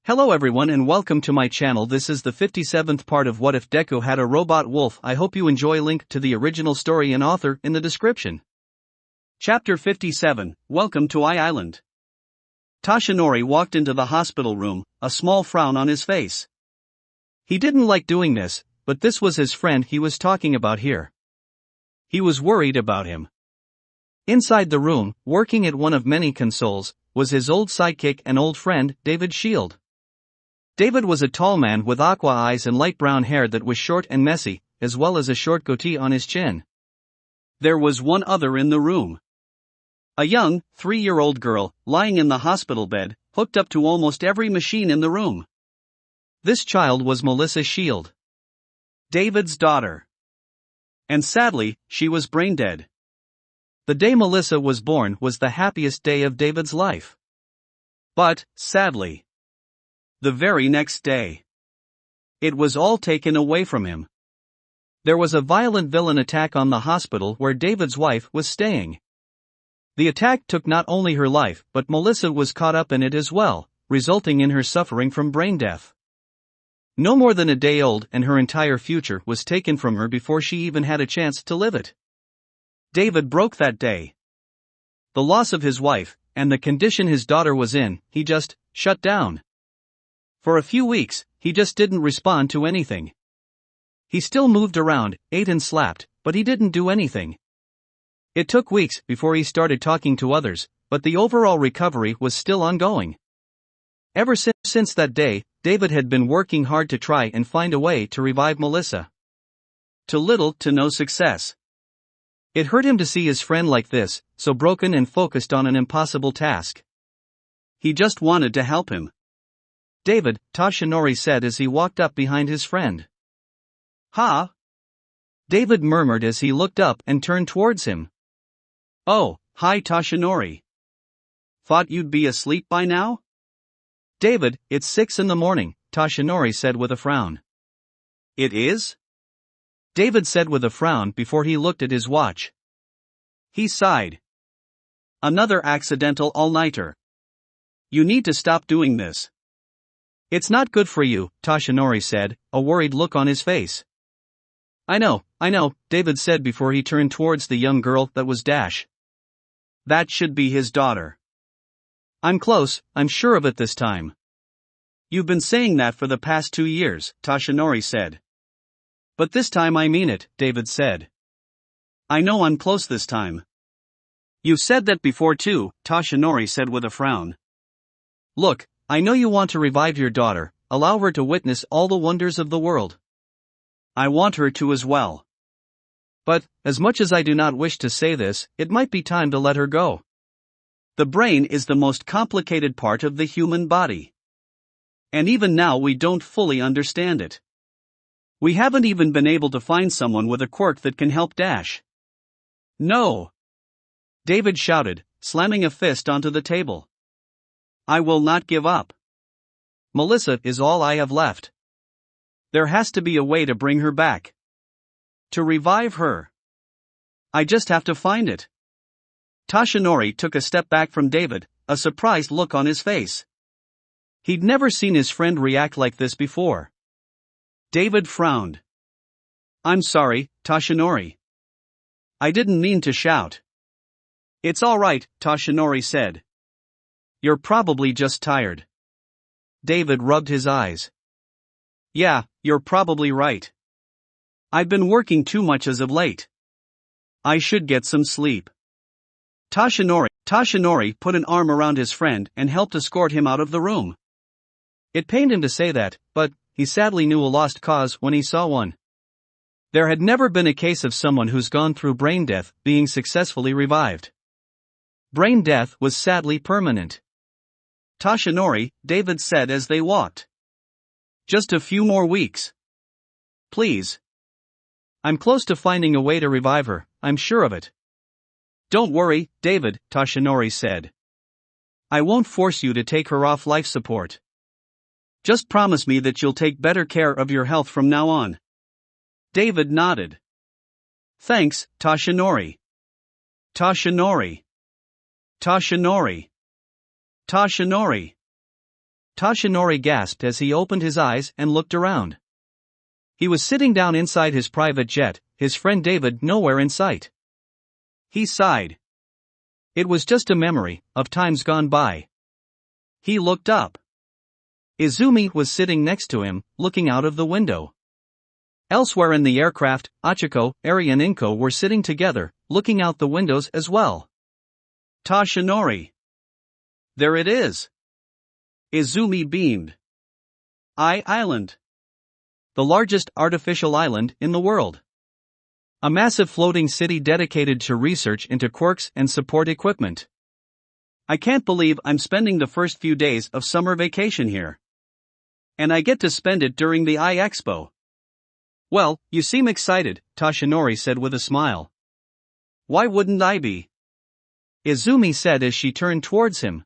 Hello everyone and welcome to my channel. This is the 57th part of What If Deku Had a Robot Wolf. I hope you enjoy. Link to the original story and author in the description. Chapter 57, Welcome to Island. Toshinori walked into the hospital room, a small frown on his face. He didn't like doing this, but this was his friend he was talking about here. He was worried about him. Inside the room, working at one of many consoles, was his old sidekick and old friend, David Shield. David was a tall man with aqua eyes and light brown hair that was short and messy, as well as a short goatee on his chin. There was one other in the room. A young, 3-year-old girl, lying in the hospital bed, hooked up to almost every machine in the room. This child was Melissa Shield, David's daughter. And sadly, she was brain dead. The day Melissa was born was the happiest day of David's life. But, sadly, the very next day, it was all taken away from him. There was a violent villain attack on the hospital where David's wife was staying. The attack took not only her life but Melissa was caught up in it as well, resulting in her suffering from brain death. No more than a day old and her entire future was taken from her before she even had a chance to live it. David broke that day. The loss of his wife, and the condition his daughter was in, he just shut down. For a few weeks, he just didn't respond to anything. He still moved around, ate and slept, but he didn't do anything. It took weeks before he started talking to others, but the overall recovery was still ongoing. Ever since that day, David had been working hard to try and find a way to revive Melissa. To little to no success. It hurt him to see his friend like this, so broken and focused on an impossible task. He just wanted to help him. David, Toshinori said as he walked up behind his friend. "Ha?" David murmured as he looked up and turned towards him. "Oh, hi Toshinori. Thought you'd be asleep by now?" "David, it's 6 in the morning, Toshinori said with a frown. "It is?" David said with a frown before he looked at his watch. He sighed. "Another accidental all-nighter. You need to stop doing this." "It's not good for you," Toshinori said, a worried look on his face. I know, David said before he turned towards the young girl that was Dash. "That should be his daughter." "I'm close, I'm sure of it this time." "You've been saying that for the past 2 years, Toshinori said. "But this time I mean it," David said. "I know I'm close this time." "You've said that before too," Toshinori said with a frown. "Look, I know you want to revive your daughter, allow her to witness all the wonders of the world. I want her to as well. But, as much as I do not wish to say this, it might be time to let her go. The brain is the most complicated part of the human body. And even now we don't fully understand it. We haven't even been able to find someone with a quirk that can help Dash." "No!" David shouted, slamming a fist onto the table. "I will not give up. Melissa is all I have left. There has to be a way to bring her back. To revive her. I just have to find it." Toshinori took a step back from David, a surprised look on his face. He'd never seen his friend react like this before. David frowned. "I'm sorry, Toshinori. I didn't mean to shout." "It's all right," Toshinori said. "You're probably just tired." David rubbed his eyes. "Yeah, you're probably right. I've been working too much as of late. I should get some sleep." Toshinori put an arm around his friend and helped escort him out of the room. It pained him to say that, but he sadly knew a lost cause when he saw one. There had never been a case of someone who's gone through brain death being successfully revived. Brain death was sadly permanent. "Toshinori," David said as they walked. "Just a few more weeks. Please. I'm close to finding a way to revive her, I'm sure of it." "Don't worry, David," Toshinori said. "I won't force you to take her off life support. Just promise me that you'll take better care of your health from now on." David nodded. "Thanks, Toshinori. Toshinori. Toshinori. Toshinori." Toshinori gasped as he opened his eyes and looked around. He was sitting down inside his private jet, his friend David nowhere in sight. He sighed. It was just a memory of times gone by. He looked up. Izumi was sitting next to him, looking out of the window. Elsewhere in the aircraft, Achiko, Eri and Inko were sitting together, looking out the windows as well. Toshinori. There it is. Izumi beamed. Island. The largest artificial island in the world. A massive floating city dedicated to research into quirks and support equipment. I can't believe I'm spending the first few days of summer vacation here. And I get to spend it during the Expo. Well, you seem excited, Toshinori said with a smile. Why wouldn't I be? Izumi said as she turned towards him.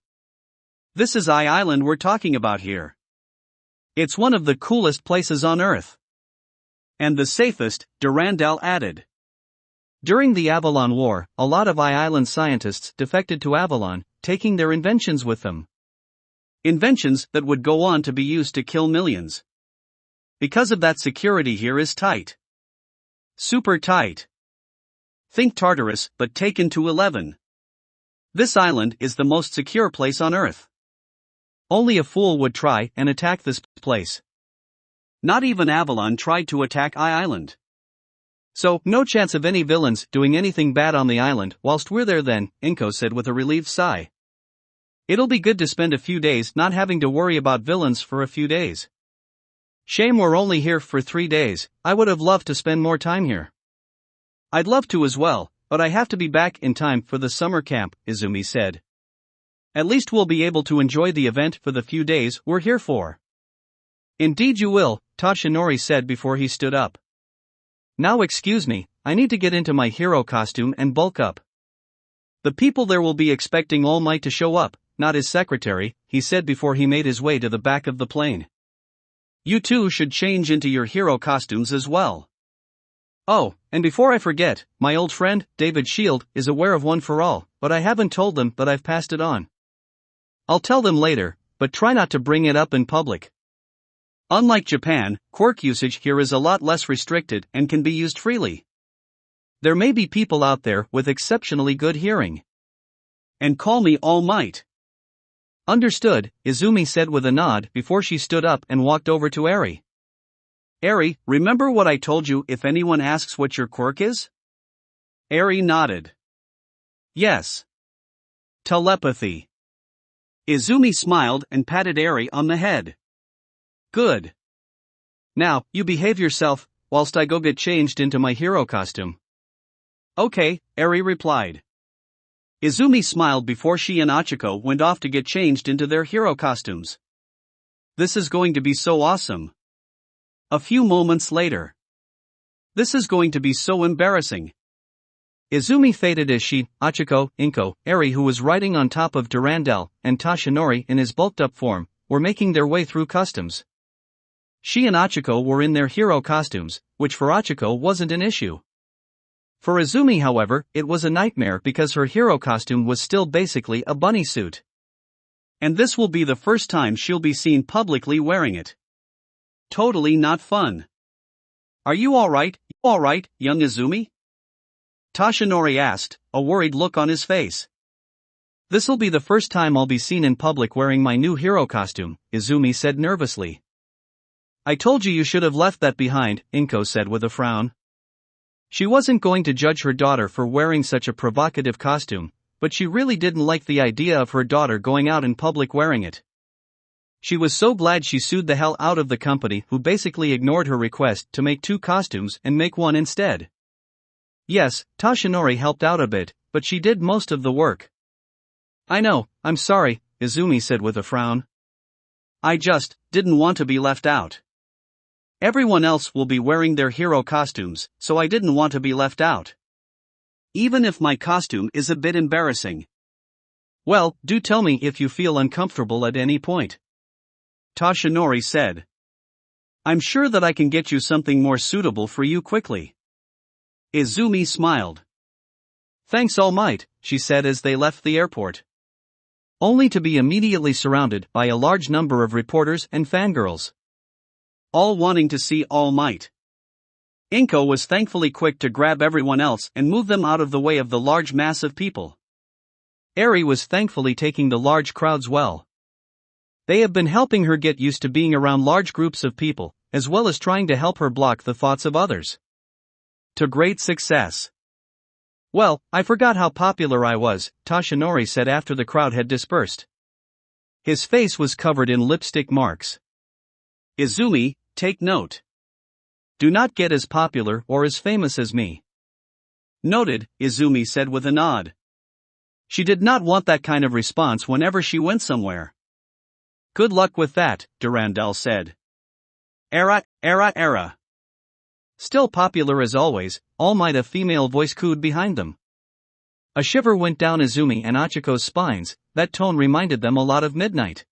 This is Island we're talking about here. It's one of the coolest places on Earth. And the safest, Durandal added. During the Avalon War, a lot of Island scientists defected to Avalon, taking their inventions with them. Inventions that would go on to be used to kill millions. Because of that, security here is tight. Super tight. Think Tartarus, but taken to 11. This island is the most secure place on Earth. Only a fool would try and attack this place. Not even Avalon tried to attack Island. So, no chance of any villains doing anything bad on the island whilst we're there then, Inko said with a relieved sigh. It'll be good to spend a few days not having to worry about villains for a few days. Shame we're only here for 3 days, I would have loved to spend more time here. I'd love to as well, but I have to be back in time for the summer camp, Izumi said. At least we'll be able to enjoy the event for the few days we're here for. Indeed you will, Toshinori said before he stood up. Now excuse me, I need to get into my hero costume and bulk up. The people there will be expecting All Might to show up, not his secretary, he said before he made his way to the back of the plane. You two should change into your hero costumes as well. Oh, and before I forget, my old friend, David Shield, is aware of One for All, but I haven't told them that I've passed it on. I'll tell them later, but try not to bring it up in public. Unlike Japan, quirk usage here is a lot less restricted and can be used freely. There may be people out there with exceptionally good hearing. And call me All Might. Understood, Izumi said with a nod before she stood up and walked over to Eri. Eri, remember what I told you if anyone asks what your quirk is? Eri nodded. Yes. Telepathy. Izumi smiled and patted Eri on the head. Good. Now, you behave yourself, whilst I go get changed into my hero costume. Okay, Eri replied. Izumi smiled before she and Achiko went off to get changed into their hero costumes. This is going to be so awesome. A few moments later. This is going to be so embarrassing. Izumi faded as she, Achiko, Inko, Eri who was riding on top of Durandal, and Toshinori in his bulked-up form, were making their way through customs. She and Achiko were in their hero costumes, which for Achiko wasn't an issue. For Izumi however, it was a nightmare because her hero costume was still basically a bunny suit. And this will be the first time she'll be seen publicly wearing it. Totally not fun. Are you alright, young Izumi? Toshinori asked, a worried look on his face. This'll be the first time I'll be seen in public wearing my new hero costume, Izumi said nervously. I told you should have left that behind, Inko said with a frown. She wasn't going to judge her daughter for wearing such a provocative costume, but she really didn't like the idea of her daughter going out in public wearing it. She was so glad she sued the hell out of the company who basically ignored her request to make 2 costumes and make one instead. Yes, Toshinori helped out a bit, but she did most of the work. I know, I'm sorry, Izumi said with a frown. I just didn't want to be left out. Everyone else will be wearing their hero costumes, so I didn't want to be left out. Even if my costume is a bit embarrassing. Well, do tell me if you feel uncomfortable at any point. Toshinori said. I'm sure that I can get you something more suitable for you quickly. Izumi smiled. Thanks All Might, she said as they left the airport. only to be immediately surrounded by a large number of reporters and fangirls, all wanting to see All Might. Inko was thankfully quick to grab everyone else and move them out of the way of the large mass of people. Eri was thankfully taking the large crowds well. They have been helping her get used to being around large groups of people, as well as trying to help her block the thoughts of others. To great success. Well, I forgot how popular I was, Toshinori said after the crowd had dispersed. His face was covered in lipstick marks. Izumi, take note. Do not get as popular or as famous as me. Noted, Izumi said with a nod. She did not want that kind of response whenever she went somewhere. Good luck with that, Durandal said. Era. Still popular as always, All Might, a female voice cooed behind them. A shiver went down Izumi and Achiko's spines. That tone reminded them a lot of Midnight.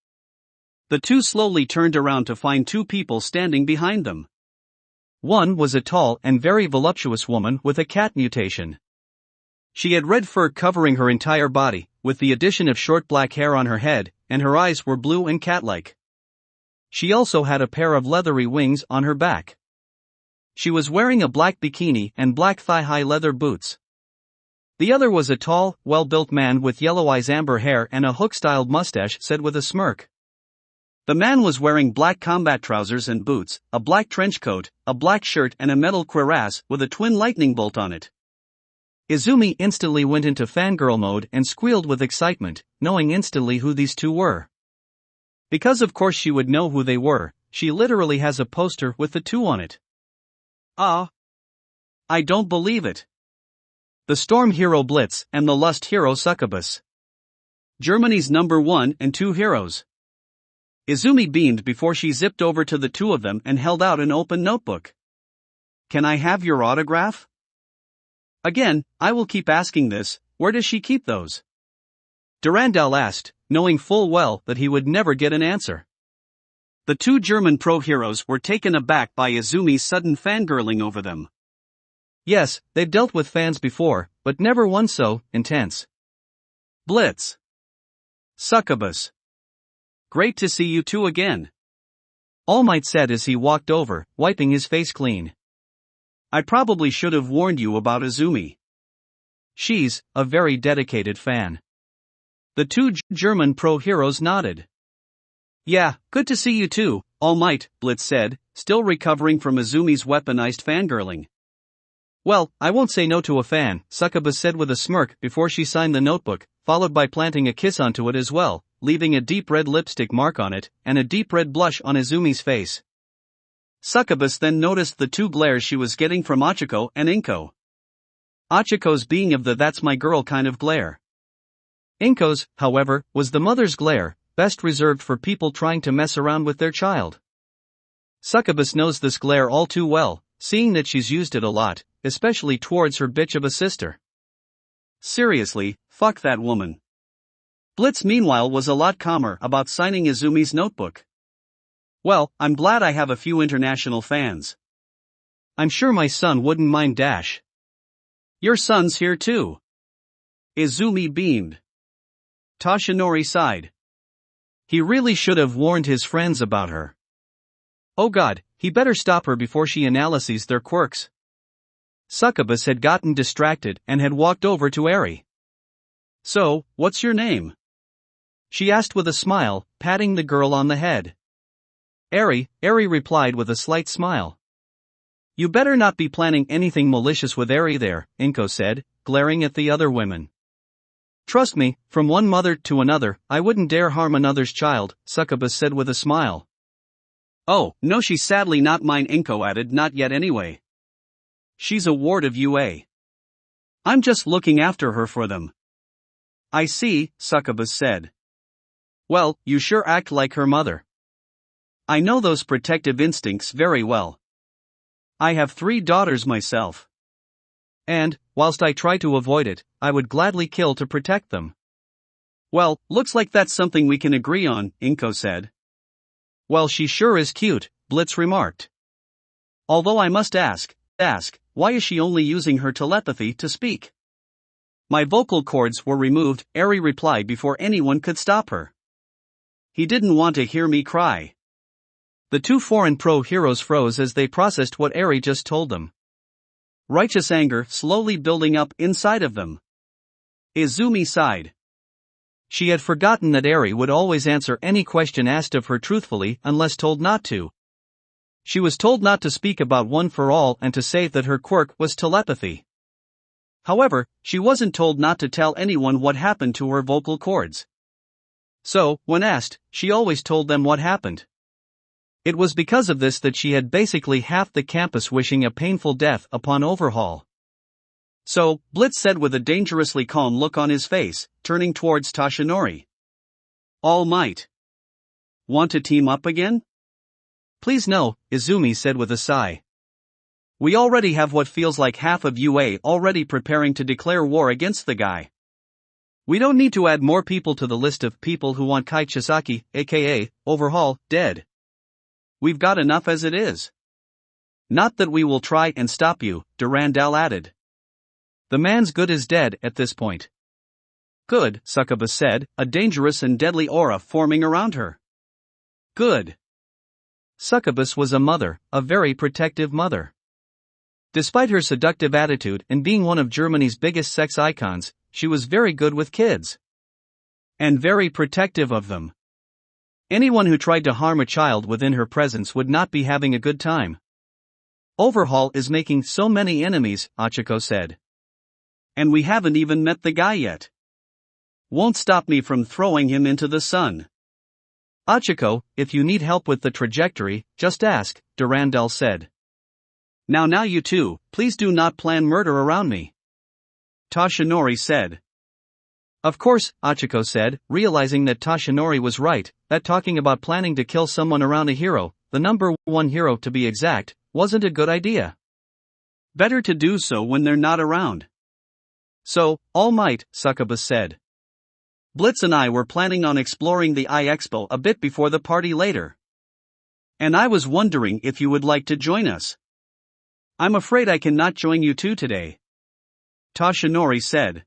The two slowly turned around to find two people standing behind them. One was a tall and very voluptuous woman with a cat mutation. She had red fur covering her entire body, with the addition of short black hair on her head, and her eyes were blue and cat-like. She also had a pair of leathery wings on her back. She was wearing a black bikini and black thigh-high leather boots. The other was a tall, well-built man with yellow eyes, amber hair and a hook-styled mustache, said with a smirk. The man was wearing black combat trousers and boots, a black trench coat, a black shirt and a metal cuirass with a twin lightning bolt on it. Izumi instantly went into fangirl mode and squealed with excitement, knowing instantly who these two were. Because of course she would know who they were, she literally has a poster with the two on it. Ah! I don't believe it. The Storm hero Blitz and the Lust hero Succubus. Germany's number 1 and 2 heroes. Izumi beamed before she zipped over to the two of them and held out an open notebook. Can I have your autograph? Again, I will keep asking this, where does she keep those? Durandal asked, knowing full well that he would never get an answer. The two German pro-heroes were taken aback by Izumi's sudden fangirling over them. Yes, they've dealt with fans before, but never one so intense. Blitz. Succubus. Great to see you two again. All Might said as he walked over, wiping his face clean. I probably should have warned you about Izumi. She's a very dedicated fan. The two German pro-heroes nodded. Yeah, good to see you too, All Might, Blitz said, still recovering from Izumi's weaponized fangirling. Well, I won't say no to a fan, Succubus said with a smirk before she signed the notebook, followed by planting a kiss onto it as well, leaving a deep red lipstick mark on it, and a deep red blush on Izumi's face. Succubus then noticed the two glares she was getting from Achiko and Inko. Achiko's being of the "that's my girl" kind of glare. Inko's, however, was the mother's glare, best reserved for people trying to mess around with their child. Succubus knows this glare all too well, seeing that she's used it a lot, especially towards her bitch of a sister. Seriously, fuck that woman. Blitz meanwhile was a lot calmer about signing Izumi's notebook. Well, I'm glad I have a few international fans. I'm sure my son wouldn't mind. Your son's here too. Izumi beamed. Toshinori sighed. He really should have warned his friends about her. Oh god, he better stop her before she analyses their quirks. Succubus had gotten distracted and had walked over to Eri. So, what's your name? She asked with a smile, patting the girl on the head. Eri replied with a slight smile. You better not be planning anything malicious with Eri there, Inko said, glaring at the other women. Trust me, from one mother to another, I wouldn't dare harm another's child, Succubus said with a smile. Oh, no, she's sadly not mine, Inko added, not yet anyway. She's a ward of UA. I'm just looking after her for them. I see, Succubus said. Well, you sure act like her mother. I know those protective instincts very well. I have 3 daughters myself. And, whilst I try to avoid it, I would gladly kill to protect them. Well, looks like that's something we can agree on, Inko said. Well, she sure is cute, Blitz remarked. Although I must ask, why is she only using her telepathy to speak? My vocal cords were removed, Eri replied before anyone could stop her. He didn't want to hear me cry. The two foreign pro heroes froze as they processed what Eri just told them. Righteous anger slowly building up inside of them. Izumi sighed. She had forgotten that Eri would always answer any question asked of her truthfully unless told not to. She was told not to speak about One for All and to say that her quirk was telepathy. However, she wasn't told not to tell anyone what happened to her vocal cords. So, when asked, she always told them what happened. It was because of this that she had basically half the campus wishing a painful death upon overhaul. So, Blitz said with a dangerously calm look on his face, turning towards Toshinori. All Might. Want to team up again? Please no, Izumi said with a sigh. We already have what feels like half of UA already preparing to declare war against the guy. We don't need to add more people to the list of people who want Kai Chisaki, aka, Overhaul, dead. We've got enough as it is. Not that we will try and stop you, Durandal added. The man's good as dead at this point. Good, Succubus said, a dangerous and deadly aura forming around her. Good. Succubus was a mother, a very protective mother. Despite her seductive attitude and being one of Germany's biggest sex icons, she was very good with kids. And very protective of them. Anyone who tried to harm a child within her presence would not be having a good time. Overhaul is making so many enemies, Achiko said. And we haven't even met the guy yet. Won't stop me from throwing him into the sun. Achiko, if you need help with the trajectory, just ask, Durandal said. Now you two, please do not plan murder around me. Toshinori said. Of course, Achiko said, realizing that Toshinori was right, that talking about planning to kill someone around a hero, the number one hero to be exact, wasn't a good idea. Better to do so when they're not around. So, All Might, Succubus said. Blitz and I were planning on exploring the I-Expo a bit before the party later. And I was wondering if you would like to join us. I'm afraid I cannot join you two today. Toshinori said.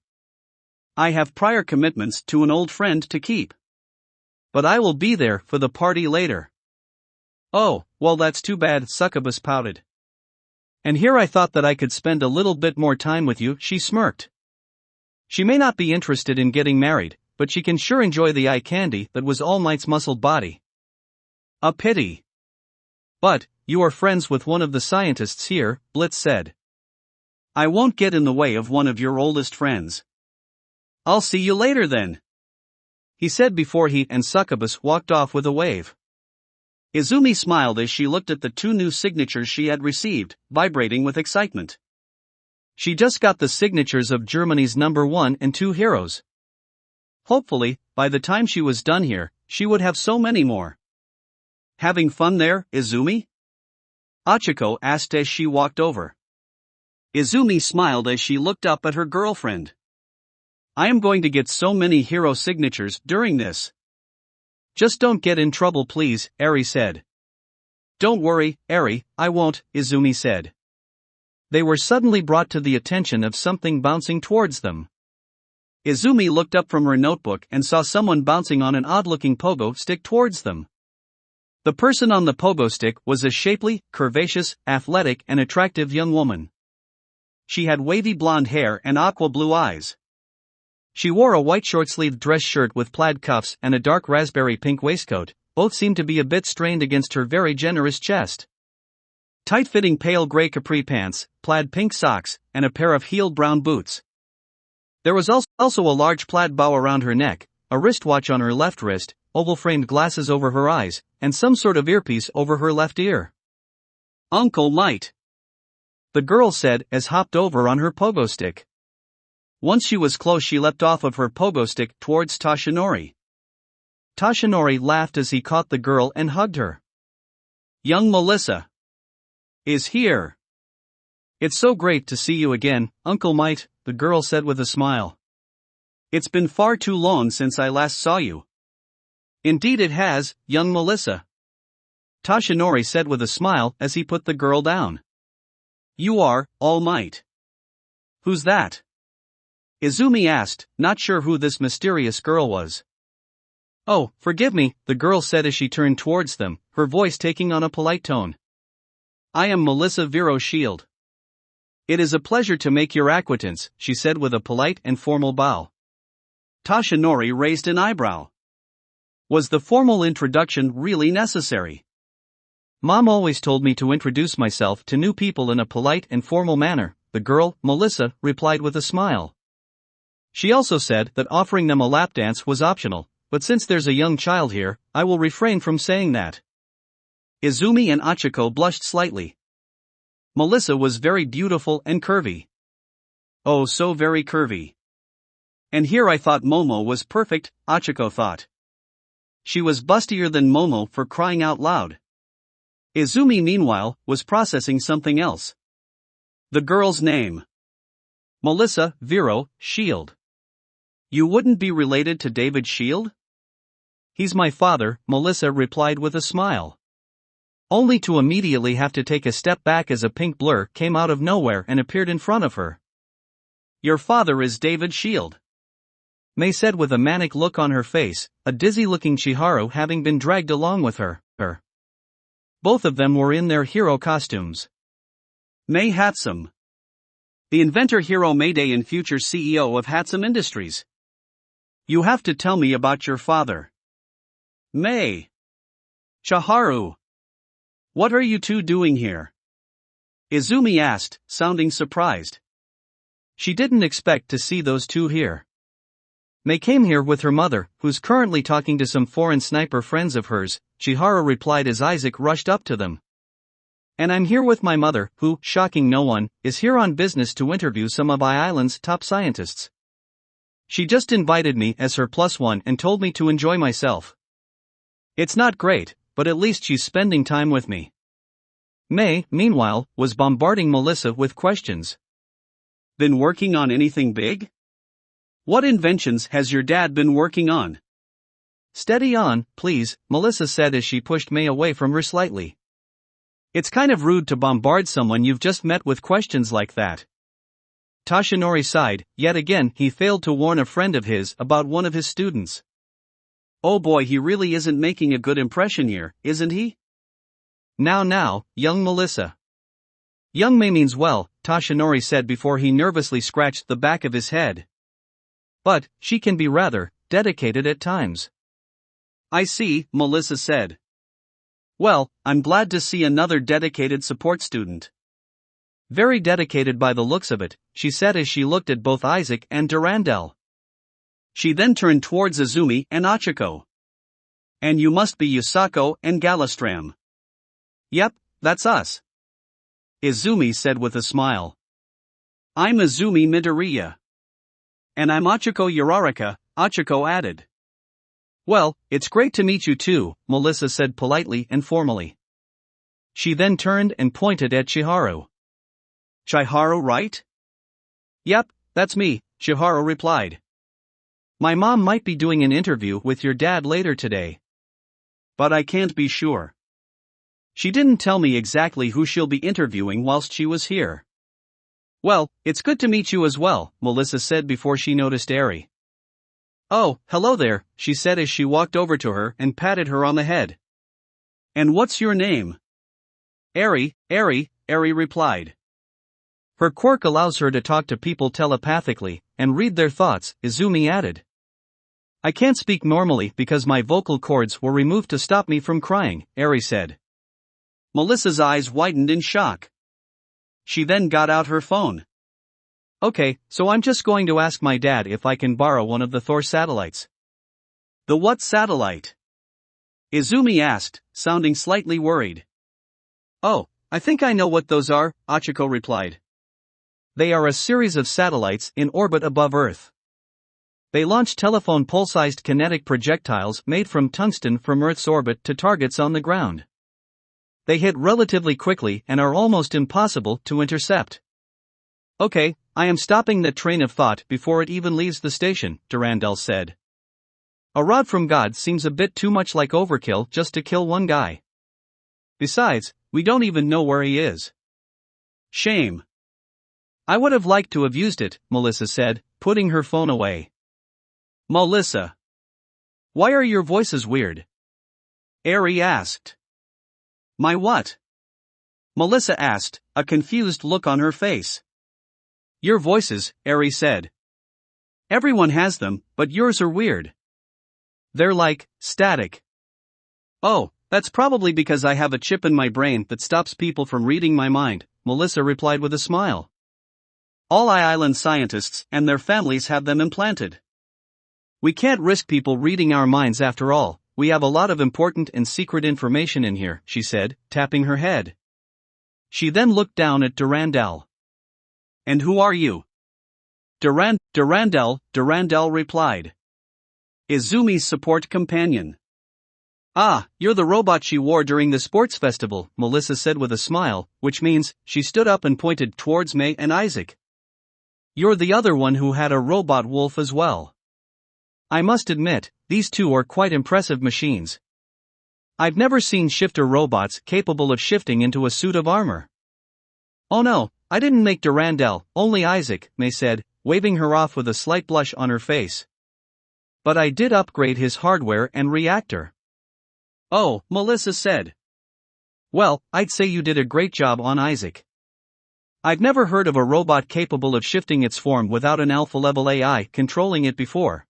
I have prior commitments to an old friend to keep. But I will be there for the party later. Oh, well that's too bad, Succubus pouted. And here I thought that I could spend a little bit more time with you, she smirked. She may not be interested in getting married, but she can sure enjoy the eye candy that was All Might's muscled body. A pity. But, you are friends with one of the scientists here, Blitz said. I won't get in the way of one of your oldest friends. I'll see you later then. He said before he and Succubus walked off with a wave. Izumi smiled as she looked at the two new signatures she had received, vibrating with excitement. She just got the signatures of Germany's number 1 and 2 heroes. Hopefully, by the time she was done here, she would have so many more. Having fun there, Izumi? Achiko asked as she walked over. Izumi smiled as she looked up at her girlfriend. I am going to get so many hero signatures during this. Just don't get in trouble please, Eri said. Don't worry, Eri, I won't, Izumi said. They were suddenly brought to the attention of something bouncing towards them. Izumi looked up from her notebook and saw someone bouncing on an odd-looking pogo stick towards them. The person on the pogo stick was a shapely, curvaceous, athletic and attractive young woman. She had wavy blonde hair and aqua blue eyes. She wore a white short-sleeved dress shirt with plaid cuffs and a dark raspberry pink waistcoat, both seemed to be a bit strained against her very generous chest. Tight-fitting pale gray capri pants, plaid pink socks, and a pair of heeled brown boots. There was also a large plaid bow around her neck, a wristwatch on her left wrist, oval-framed glasses over her eyes, and some sort of earpiece over her left ear. Uncle Might, the girl said as hopped over on her pogo stick. Once she was close she leapt off of her pogo stick towards Toshinori. Toshinori laughed as he caught the girl and hugged her. Young Melissa is here. It's so great to see you again, Uncle Might, the girl said with a smile. It's been far too long since I last saw you. Indeed it has, young Melissa. Toshinori said with a smile as he put the girl down. You are, All Might. Who's that? Izumi asked, not sure who this mysterious girl was. Oh, forgive me, the girl said as she turned towards them, her voice taking on a polite tone. I am Melissa Vero Shield. It is a pleasure to make your acquaintance, she said with a polite and formal bow. Toshinori raised an eyebrow. Was the formal introduction really necessary? Mom always told me to introduce myself to new people in a polite and formal manner, the girl, Melissa, replied with a smile. She also said that offering them a lap dance was optional, but since there's a young child here, I will refrain from saying that. Izumi and Achiko blushed slightly. Melissa was very beautiful and curvy. Oh, so very curvy. And here I thought Momo was perfect, Achiko thought. She was bustier than Momo for crying out loud. Izumi meanwhile, was processing something else. The girl's name. Melissa Vero Shield. You wouldn't be related to David Shield? He's my father, Melissa replied with a smile. Only to immediately have to take a step back as a pink blur came out of nowhere and appeared in front of her. Your father is David Shield. Mei said with a manic look on her face, a dizzy-looking Chiharu having been dragged along with her. Both of them were in their hero costumes. Mei Hatsum. The inventor Hiro Mayday and future CEO of Hatsum Industries. You have to tell me about your father. Mei. Chiharu. What are you two doing here? Izumi asked, sounding surprised. She didn't expect to see those two here. Mei came here with her mother, who's currently talking to some foreign sniper friends of hers, Chiharu replied as Isaac rushed up to them. And I'm here with my mother, who, shocking no one, is here on business to interview some of my island's top scientists. She just invited me as her +1 and told me to enjoy myself. It's not great, but at least she's spending time with me. Mei, meanwhile, was bombarding Melissa with questions. Been working on anything big? What inventions has your dad been working on? Steady on, please, Melissa said as she pushed Mei away from her slightly. It's kind of rude to bombard someone you've just met with questions like that. Toshinori sighed, yet again he failed to warn a friend of his about one of his students. Oh boy, he really isn't making a good impression here, isn't he? Now, young Melissa. Young Mei means well, Toshinori said before he nervously scratched the back of his head. But, she can be rather dedicated at times. I see, Melissa said. Well, I'm glad to see another dedicated support student. Very dedicated by the looks of it, she said as she looked at both Isaac and Durandal. She then turned towards Izumi and Achiko. And you must be Yusako and Galastram. Yep, that's us. Izumi said with a smile. I'm Izumi Midoriya. And I'm Achiko Uraraka, Achiko added. Well, it's great to meet you too, Melissa said politely and formally. She then turned and pointed at Chiharu. Chiharu, right? Yep, that's me, Chiharu replied. My mom might be doing an interview with your dad later today. But I can't be sure. She didn't tell me exactly who she'll be interviewing whilst she was here. Well, it's good to meet you as well, Melissa said before she noticed Eri. Oh, hello there, she said as she walked over to her and patted her on the head. And what's your name? Eri replied. Her quirk allows her to talk to people telepathically and read their thoughts, Izumi added. I can't speak normally because my vocal cords were removed to stop me from crying, Eri said. Melissa's eyes widened in shock. She then got out her phone. Okay, so I'm just going to ask my dad if I can borrow one of the Thor satellites. The what satellite? Izumi asked, sounding slightly worried. Oh, I think I know what those are, Achiko replied. They are a series of satellites in orbit above Earth. They launch telephone pole-sized kinetic projectiles made from tungsten from Earth's orbit to targets on the ground. They hit relatively quickly and are almost impossible to intercept. Okay, I am stopping that train of thought before it even leaves the station, Durandal said. A rod from God seems a bit too much like overkill just to kill one guy. Besides, we don't even know where he is. Shame. I would have liked to have used it, Melissa said, putting her phone away. Melissa. Why are your voices weird? Eri asked. My what? Melissa asked, a confused look on her face. Your voices, Eri said. Everyone has them, but yours are weird. They're like, static. Oh, that's probably because I have a chip in my brain that stops people from reading my mind, Melissa replied with a smile. All Island scientists and their families have them implanted. We can't risk people reading our minds after all, we have a lot of important and secret information in here, she said, tapping her head. She then looked down at Durandal. And who are you? Durandal replied. Izumi's support companion. Ah, you're the robot she wore during the sports festival, Melissa said with a smile, which means, she stood up and pointed towards May and Isaac. You're the other one who had a robot wolf as well. I must admit, these two are quite impressive machines. I've never seen shifter robots capable of shifting into a suit of armor. Oh no, I didn't make Durandal, only Isaac, May said, waving her off with a slight blush on her face. But I did upgrade his hardware and reactor. Oh, Melissa said. Well, I'd say you did a great job on Isaac. I've never heard of a robot capable of shifting its form without an alpha-level AI controlling it before.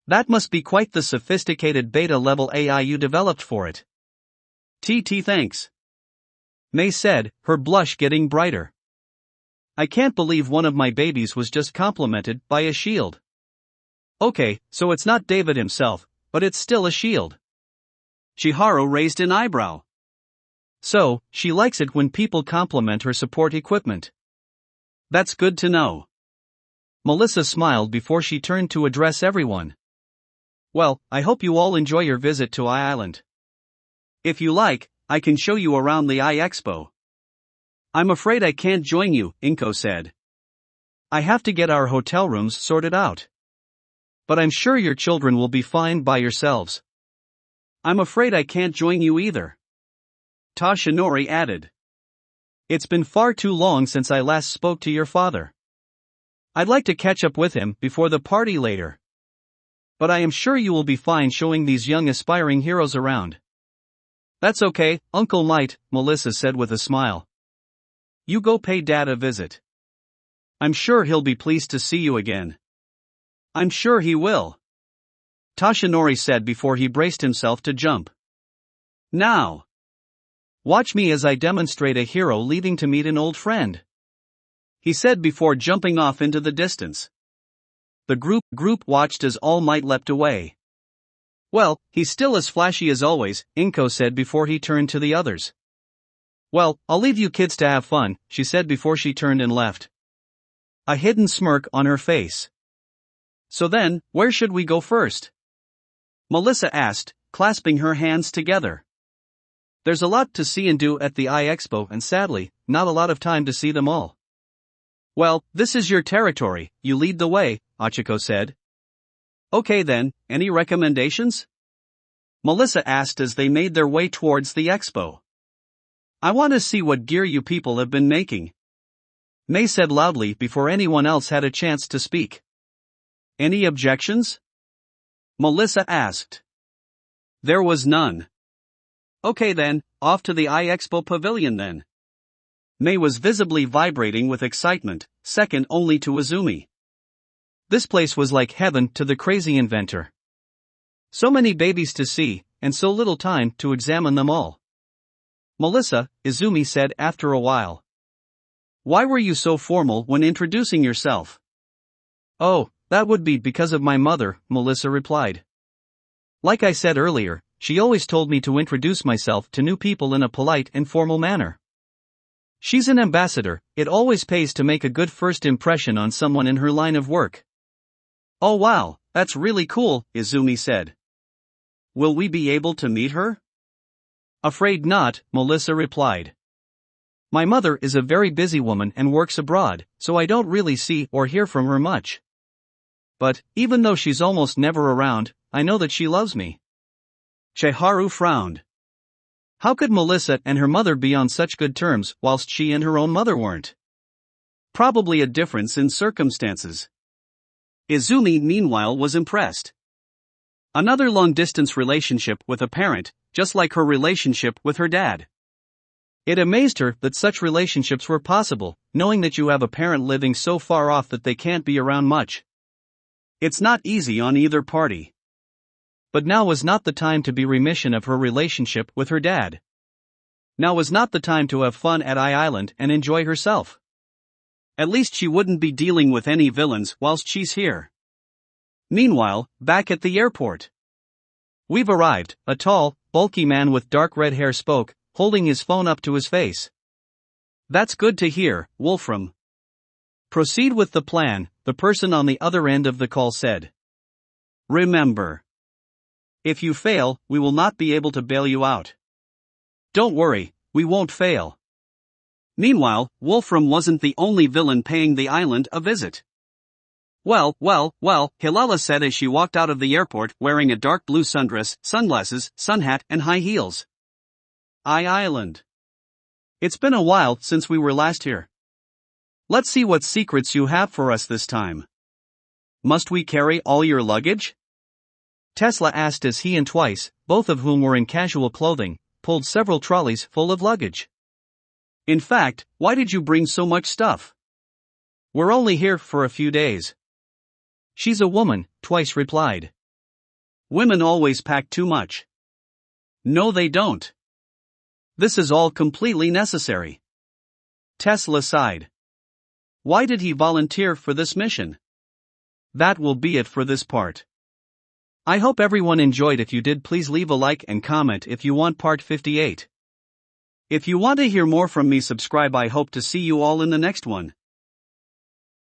That must be quite the sophisticated beta-level AI you developed for it. Thanks. May said, her blush getting brighter. I can't believe one of my babies was just complimented by a shield. Okay, so it's not David himself, but it's still a shield. Chiharu raised an eyebrow. So, she likes it when people compliment her support equipment. That's good to know. Melissa smiled before she turned to address everyone. Well, I hope you all enjoy your visit to Island. If you like, I can show you around the Expo. I'm afraid I can't join you, Inko said. I have to get our hotel rooms sorted out. But I'm sure your children will be fine by yourselves. I'm afraid I can't join you either. Toshinori added. It's been far too long since I last spoke to your father. I'd like to catch up with him before the party later. But I am sure you will be fine showing these young aspiring heroes around. That's okay, Uncle Might, Melissa said with a smile. You go pay Dad a visit. I'm sure he'll be pleased to see you again. I'm sure he will. Toshinori said before he braced himself to jump. Now. Watch me as I demonstrate a hero leaving to meet an old friend. He said before jumping off into the distance. The group watched as All Might leapt away. Well, he's still as flashy as always, Inko said before he turned to the others. Well, I'll leave you kids to have fun, she said before she turned and left. A hidden smirk on her face. So then, where should we go first? Melissa asked, clasping her hands together. There's a lot to see and do at the Expo and sadly, not a lot of time to see them all. Well, this is your territory, you lead the way, Achiko said. Okay then, any recommendations? Melissa asked as they made their way towards the expo. I want to see what gear you people have been making. May said loudly before anyone else had a chance to speak. Any objections? Melissa asked. There was none. Okay then, off to the Expo pavilion then. May was visibly vibrating with excitement, second only to Izumi. This place was like heaven to the crazy inventor. So many babies to see, and so little time to examine them all. Melissa, Izumi said after a while. Why were you so formal when introducing yourself? Oh, that would be because of my mother, Melissa replied. Like I said earlier, she always told me to introduce myself to new people in a polite and formal manner. She's an ambassador, it always pays to make a good first impression on someone in her line of work. Oh wow, that's really cool, Izumi said. Will we be able to meet her? Afraid not, Melissa replied. My mother is a very busy woman and works abroad, so I don't really see or hear from her much. But, even though she's almost never around, I know that she loves me. Chiharu frowned. How could Melissa and her mother be on such good terms whilst she and her own mother weren't? Probably a difference in circumstances. Izumi meanwhile was impressed. Another long-distance relationship with a parent, just like her relationship with her dad. It amazed her that such relationships were possible, knowing that you have a parent living so far off that they can't be around much. It's not easy on either party. But now was not the time to be remission of her relationship with her dad. Now was not the time to have fun at Island and enjoy herself. At least she wouldn't be dealing with any villains whilst she's here. Meanwhile, back at the airport. We've arrived, a tall, bulky man with dark red hair spoke, holding his phone up to his face. That's good to hear, Wolfram. Proceed with the plan, the person on the other end of the call said. Remember. If you fail, we will not be able to bail you out. Don't worry, we won't fail. Meanwhile, Wolfram wasn't the only villain paying the island a visit. Well, Hilala said as she walked out of the airport wearing a dark blue sundress, sunglasses, sun hat, and high heels. Island. It's been a while since we were last here. Let's see what secrets you have for us this time. Must we carry all your luggage? Tesla asked as he and Twice, both of whom were in casual clothing, pulled several trolleys full of luggage. In fact, why did you bring so much stuff? We're only here for a few days. She's a woman, Twice replied. Women always pack too much. No, they don't. This is all completely necessary. Tesla sighed. Why did he volunteer for this mission? That will be it for this part. I hope everyone enjoyed. If you did, please leave a like and comment if you want part 58. If you want to hear more from me, subscribe. I hope to see you all in the next one.